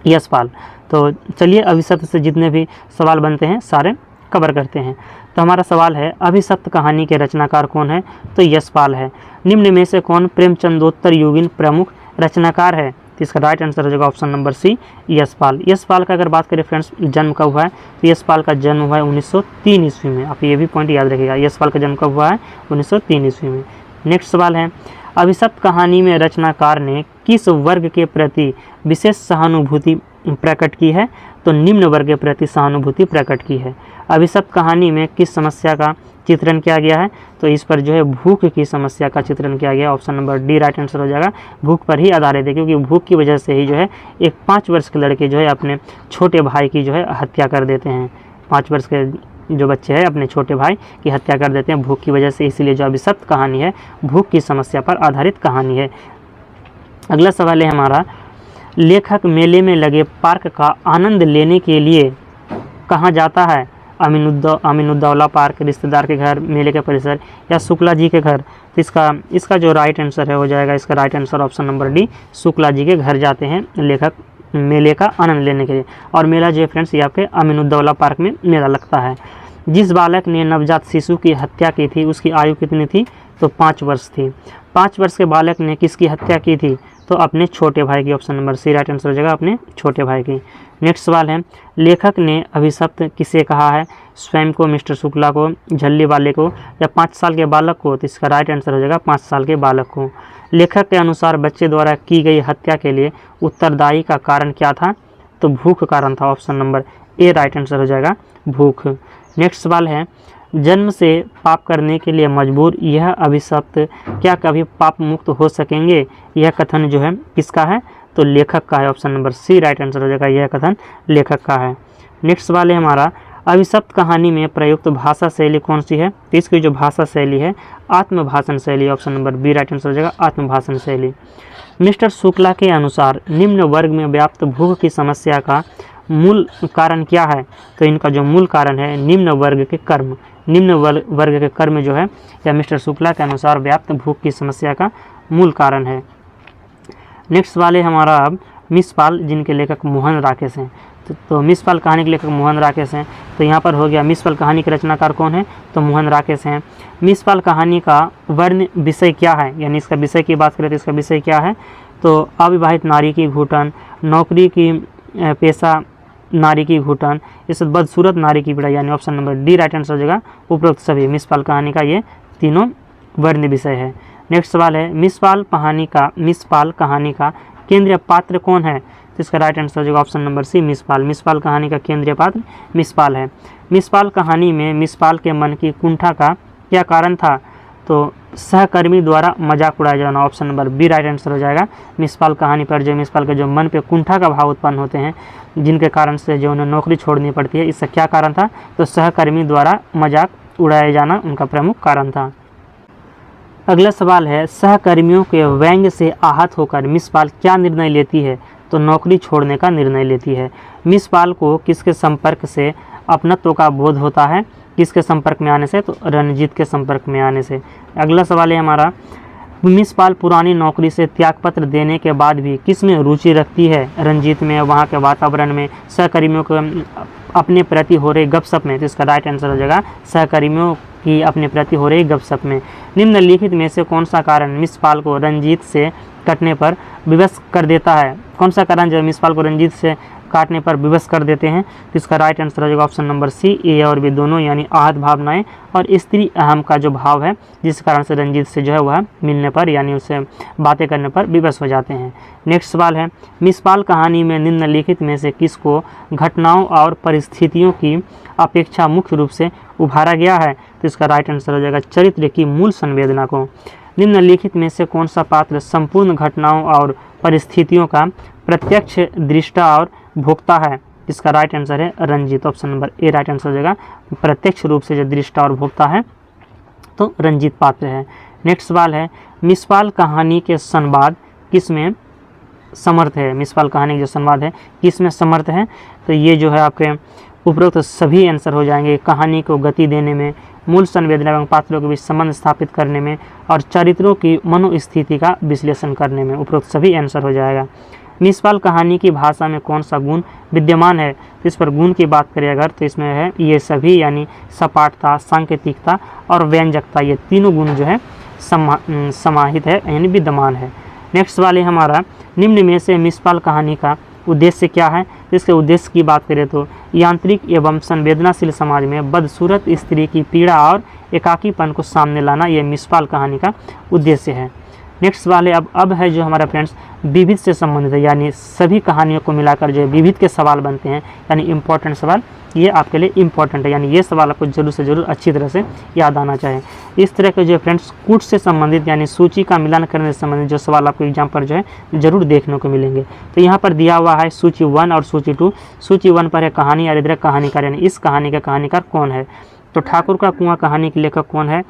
यशपाल। तो चलिए अभिशप्त से जितने भी सवाल बनते हैं सारे कवर करते हैं। तो हमारा सवाल है अभिशप्त कहानी के रचनाकार कौन है, तो यशपाल है। निम्न में से कौन प्रेमचंदोत्तर युगीन प्रमुख रचनाकार है, तो इसका राइट आंसर हो जाएगा option number C Yashpal. Yashpal का अगर बात करें फ्रेंड्स जन्म कब हुआ है, तो यशपाल का जन्म हुआ है 1903 ईस्वी में। आप ये भी पॉइंट याद रखिएगा, यशपाल का जन्म कब हुआ है, 1903 ईस्वी में। नेक्स्ट सवाल है अभिशप्त कहानी में रचनाकार ने किस वर्ग के प्रति विशेष सहानुभूति प्रकट की है, तो निम्न वर्ग के प्रति सहानुभूति प्रकट की है। अभिशप्त कहानी में किस समस्या का चित्रण किया गया है, तो इस पर जो है भूख की समस्या का चित्रण किया गया। Option number D right answer हो जाएगा, भूख पर ही आधारित है, क्योंकि भूख की वजह से ही जो है एक 5 वर्ष के लड़के जो है अपने छोटे भाई की जो है हत्या कर देते हैं। 5 वर्ष के जो बच्चे हैं अपने छोटे भाई की हत्या कर देते हैं भूख की वजह से, इसीलिए जो अभिशप्त कहानी है भूख की समस्या पर आधारित कहानी है। अगला सवाल है हमारा लेखक मेले में लगे पार्क का आनंद लेने के लिए कहाँ जाता है, अमीनुद्दौला पार्क, रिश्तेदार के घर, मेले के परिसर या शुक्ला जी के घर। तो इसका जो राइट आंसर है हो जाएगा, इसका right answer option number D Shukla ji के घर जाते हैं लेखक मेले का आनंद लेने के लिए। और मेला जो है फ्रेंड्स यहाँ पे अमीनुद्दौला पार्क में मेला लगता है। जिस बालक ने नवजात शिशु की हत्या की थी उसकी आयु कितनी थी, तो 5 वर्ष थी। 5 वर्ष के बालक ने किसकी हत्या की थी, तो अपने छोटे भाई की। Option number C right answer हो जाएगा, अपने छोटे भाई की। नेक्स्ट सवाल है लेखक ने अभिशप्त किसे कहा है, स्वयं को, मिस्टर शुक्ला को, झल्ली वाले को या 5 साल के बालक को, तो इसका राइट आंसर हो जाएगा 5 साल के बालक को। लेखक के अनुसार बच्चे द्वारा की गई हत्या के लिए उत्तरदायी का कारण क्या था, तो भूख कारण था। Option number A right answer हो जाएगा, भूख। नेक्स्ट सवाल है जन्म से पाप करने के लिए मजबूर यह अभिशप्त क्या कभी पाप मुक्त हो सकेंगे, यह कथन जो है किसका है, तो लेखक का है। Option number C right answer हो जाएगा, यह कथन लेखक का है। नेक्स्ट सवाल है हमारा अभिशप्त कहानी में प्रयुक्त भाषा शैली कौन सी है, तो इसकी जो भाषा शैली है आत्मभाषण शैली। Option number B right answer हो जाएगा, आत्मभाषण शैली। मिस्टर शुक्ला के अनुसार निम्न वर्ग में व्याप्त भूख की समस्या का मूल कारण क्या है, तो इनका जो मूल कारण है निम्न वर्ग के कर्म। निम्न वर्ग के कर्म जो है या मिस्टर शुक्ला के अनुसार व्याप्त भूख की समस्या का मूल कारण है। नेक्स्ट वाले हमारा अब मिसपाल जिनके लेखक मोहन राकेश हैं। तो मिसपाल कहानी के लेखक मोहन राकेश हैं। तो यहाँ पर हो गया मिसपाल कहानी के रचनाकार कौन है, तो मोहन राकेश हैं। मिसपाल कहानी का वर्ण विषय क्या है, यानी इसका विषय की बात करें तो इसका विषय क्या है, तो अविवाहित नारी की घुटन, नौकरी की पेशा नारी की घुटन, इस बदसूरत नारी की पीड़ा, यानी option number D right answer हो जाएगा। उपरोक्त सभी मिसपाल कहानी का ये तीनों वर्ण विषय है। नेक्स्ट सवाल है मिसपाल कहानी का केंद्रीय पात्र कौन है, तो इसका राइट आंसर हो जाएगा ऑप्शन नंबर सी मिसपाल। मिसपाल कहानी का केंद्रीय पात्र मिसपाल है। मिसपाल कहानी में मिसपाल के मन की कुंठा का क्या कारण था, तो सहकर्मी द्वारा मजाक उड़ाया जाना। Option number B right answer हो जाएगा। मिसपाल कहानी पर जो मिसपाल के जो मन पे कुंठा का भाव उत्पन्न होते हैं जिनके कारण से जो उन्हें नौकरी छोड़नी पड़ती है, इसका क्या कारण था, तो सहकर्मी द्वारा मजाक उड़ाया जाना उनका प्रमुख कारण था। अगला सवाल है सहकर्मियों के व्यंग्य से आहत होकर मिसपाल क्या निर्णय लेती है, तो नौकरी छोड़ने का निर्णय लेती है। मिसपाल को किसके संपर्क से अपनत्व का बोध होता है, किसके संपर्क में आने से, तो रणजीत के संपर्क में आने से। अगला सवाल है हमारा मिसपाल पुरानी नौकरी से त्यागपत्र देने के बाद भी किस में रुचि रखती है, रंजीत में, वहाँ के वातावरण में, सहकर्मियों को अपने प्रति हो रही गपशप में, तो इसका राइट आंसर हो जाएगा सहकर्मियों की अपने प्रति हो रही गपशप में। निम्नलिखित में से कौन सा कारण मिसपाल को रंजीत से कटने पर विवश कर देता है, कौन सा कारण जो मिसपाल को रंजीत से काटने पर विवश कर देते हैं, तो इसका राइट आंसर हो जाएगा ऑप्शन नंबर सी ए और बी दोनों, यानी आहत भावनाएं और स्त्री अहम का जो भाव है जिस कारण से रंजीत से जो है वह मिलने पर यानी उससे बातें करने पर विवश हो जाते हैं। नेक्स्ट सवाल है मिसपाल कहानी में निम्नलिखित में से किसको घटनाओं और परिस्थितियों की अपेक्षा मुख्य रूप से उभारा गया है, तो इसका राइट आंसर हो जाएगा चरित्र की मूल संवेदना को। निम्नलिखित में से कौन सा पात्र संपूर्ण घटनाओं और परिस्थितियों का प्रत्यक्ष दृष्टा और भोक्ता है, इसका राइट आंसर है Ranjit. Option number A right answer हो जाएगा, प्रत्यक्ष रूप से जो दृष्टा और भोक्ता है तो रंजीत पात्र है। नेक्स्ट सवाल है मिसपाल कहानी के संवाद किसमें समर्थ है, मिसपाल कहानी के जो संवाद है किसमें समर्थ है, तो ये जो है आपके उपरोक्त सभी आंसर हो जाएंगे। कहानी को गति देने में, मूल संवेदना एवं पात्रों के बीच संबंध स्थापित करने में और चरित्रों की मनोस्थिति का विश्लेषण करने में। उपरोक्त सभी आंसर हो जाएगा। मिसपाल कहानी की भाषा में कौन सा गुण विद्यमान है? इस पर गुण की बात करें अगर तो इसमें है ये सभी, यानी सपाटता, सांकेतिकता और व्यंजकता, ये तीनों गुण जो है समाहित है यानी विद्यमान है। नेक्स्ट वाले हमारा, निम्न में से मिसपाल कहानी का उद्देश्य क्या है? इसके उद्देश्य की बात करें तो यांत्रिक एवं संवेदनाशील समाज में बदसूरत स्त्री की पीड़ा और एकाकीपन को सामने लाना, यह मिसपाल कहानी का उद्देश्य है। नेक्स्ट वाले अब है जो हमारा फ्रेंड्स विविध से संबंधित है, यानी सभी कहानियों को मिलाकर जो है विविध के सवाल बनते हैं, यानी इम्पोर्टेंट सवाल, ये आपके लिए इम्पोर्टेंट है, यानी ये सवाल आपको जरूर से जरूर अच्छी तरह से याद आना चाहिए। इस तरह के जो फ्रेंड्स कूट से संबंधित यानी सूची का मिलान करने से संबंधित जो सवाल आपको एग्जाम पर जो है जरूर देखने को मिलेंगे। तो यहाँ पर दिया हुआ है सूची 1 और सूची 2। सूची 1 पर है कहानी और इधर कहानीकार, यानी इस कहानी का कहानीकार कौन है? तो ठाकुर का कुआं कहानी के लेखक कौन है?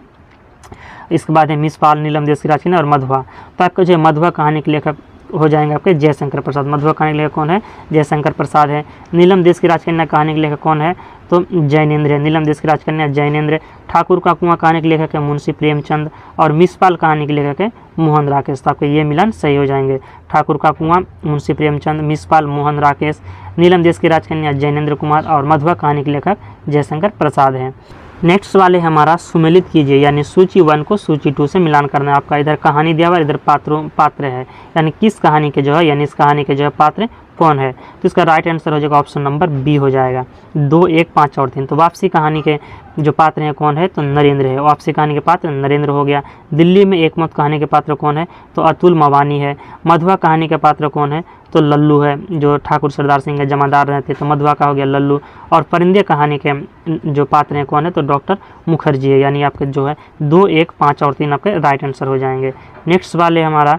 इसके बाद है मिसपाल, नीलम देश की राजकन्या और मधुआ। तो आपका जो है मधुआ कहानी के लेखक हो जाएंगे आपके जयशंकर प्रसाद। मधुआ कहानी के लेखक कौन है? जयशंकर प्रसाद है। नीलम देश की राजकन्या कहानी के लेखक कौन है? तो जैनेंद्र है। नीलम देश की राजकन्या जैनेंद्र। ठाकुर का कुआं कहानी के लेखक है मुंशी प्रेमचंद और मिसपाल कहानी के लेखक है मोहन राकेश। तो आपके ये मिलन सही हो जाएंगे। ठाकुर का कुआं मुंशी प्रेमचंद, मिसपाल मोहन राकेश, नीलम देश की राजकन्या जैनेंद्र कुमार और मधुआ कहानी के लेखक जयशंकर प्रसाद हैं। नेक्स्ट वाले हमारा सुमेलित कीजिए, यानी सूची 1 को सूची 2 से मिलान करना है। आपका इधर कहानी दिया हुआ, इधर पात्र है, यानी किस कहानी के जो है, यानी इस कहानी के जो है पात्र कौन है? तो इसका राइट आंसर हो जाएगा ऑप्शन नंबर बी हो जाएगा, 2, 1, 5 और 3। तो वापसी कहानी के जो पात्र हैं कौन है? तो नरेंद्र है। वापसी कहानी के पात्र नरेंद्र हो गया। दिल्ली में एक मौत कहानी के पात्र कौन है? तो अतुल मवानी है। मधुआ कहानी के पात्र कौन है? तो लल्लू है, जो ठाकुर सरदार सिंह के जमादार रहते, तो मधुआ का हो गया लल्लू। और परिंदे कहानी के जो पात्र हैं कौन है? तो डॉक्टर मुखर्जी है। यानी आपके जो है 2, 1, 5 और 3 आपके राइट आंसर हो जाएंगे। नेक्स्ट वाले हमारा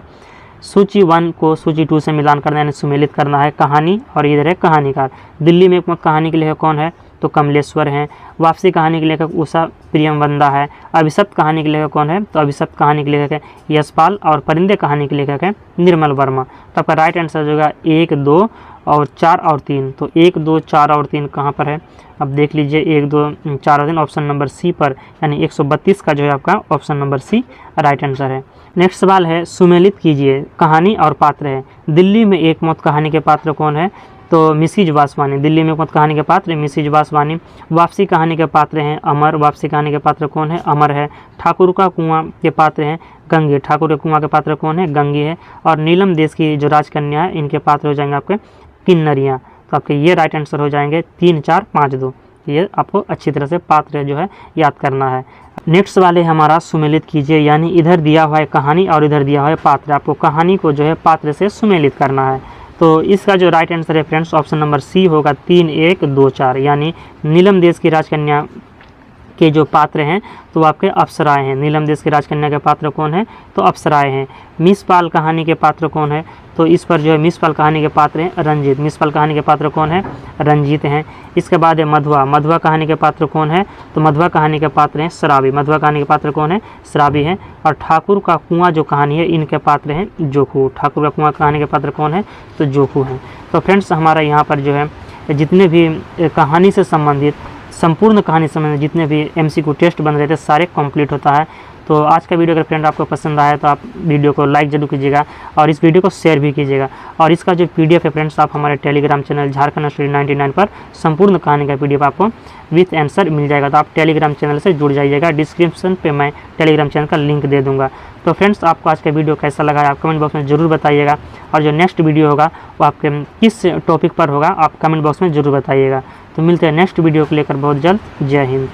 सूची 1 को सूची 2 से मिलान करना यानी सुमेलित करना है। कहानी और इधर है कहानीकार। दिल्ली में एक मौत कहानी के लेखक कौन है? तो कमलेश्वर हैं। वापसी कहानी के लेखक उषा प्रियमवंदा है। अभिशप्त कहानी के लेखक कौन है? तो अभिशप्त कहानी के लेखक है यशपाल और परिंदे कहानी के लेखक है निर्मल वर्मा। तो आपका राइट आंसर होगा 1, 2 और 4 और 3। तो 1, 2, 4 और 3 कहाँ पर है? अब देख लीजिए 1, 2, 4 और 3 ऑप्शन नंबर सी पर, यानी 132 का जो है आपका option number C right answer है। नेक्स्ट सवाल है सुमेलित कीजिए, कहानी और पात्र है। दिल्ली में एक मौत कहानी के पात्र कौन है? तो मिसिज वासवानी। दिल्ली में एक मौत कहानी के पात्र मिसिज वासवानी। वापसी कहानी के पात्र हैं अमर। वापसी कहानी के पात्र कौन है? अमर है। ठाकुर का कुआं के पात्र हैं गंगे। ठाकुर के कुआं के पात्र कौन है? गंगे है। और नीलम देश की जो राजकन्या है इनके पात्र हो जाएंगे आपके किन्नरियाँ। तो आपके ये राइट आंसर हो जाएंगे 3, 4, 5, 2। ये आपको अच्छी तरह से पात्र जो है याद करना है। नेक्स्ट वाले हमारा सुमेलित कीजिए, यानी इधर दिया हुआ है कहानी और इधर दिया हुआ है पात्र। आपको कहानी को जो है पात्र से सुमेलित करना है। तो इसका जो राइट आंसर है फ्रेंड्स ऑप्शन नंबर सी होगा 3, 1, 2, 4। यानी नीलम देश की राजकन्या के जो पात्र हैं तो आपके अप्सराएं हैं। नीलम देश की राजकन्या के पात्र कौन है? तो अप्सराएं हैं। मिसपाल कहानी के पात्र कौन है? तो इस पर जो है मिसपाल कहानी के पात्र हैं रंजीत। मिसपाल कहानी के पात्र कौन है? रंजीत हैं। इसके बाद है मधुआ। मधुआ कहानी के पात्र कौन है? तो मधुआ कहानी के पात्र हैं शराबी। मधुआ कहानी के पात्र कौन है? शराबी हैं। और ठाकुर का कुआं जो कहानी है इनके पात्र हैं जोखू। ठाकुर का कुआं कहानी के पात्र कौन है? तो जोखू हैं। तो फ्रेंड्स हमारा यहाँ पर जो है जितने भी कहानी से संबंधित संपूर्ण कहानी संबंधित जितने भी MCQ टेस्ट बन रहे थे सारे कंप्लीट होता है। तो आज का वीडियो अगर फ्रेंड आपको पसंद आया तो आप वीडियो को लाइक जरूर कीजिएगा और इस वीडियो को शेयर भी कीजिएगा। और इसका जो PDF है फ्रेंड्स आप हमारे टेलीग्राम चैनल झारखंड स्टडी 99 पर संपूर्ण कहानी का PDF आपको विथ आंसर मिल जाएगा। तो आप टेलीग्राम चैनल से जुड़ जाइएगा। डिस्क्रिप्शन पे मैं टेलीग्राम चैनल का लिंक दे दूँगा। तो फ्रेंड्स आपको आज का वीडियो कैसा लगा है आप कमेंट बॉक्स में ज़रूर बताइएगा। और जो नेक्स्ट वीडियो होगा वो आपके किस टॉपिक पर होगा आप कमेंट बॉक्स में ज़रूर बताइएगा। तो मिलते हैं नेक्स्ट वीडियो को लेकर बहुत जल्द। जय हिंद।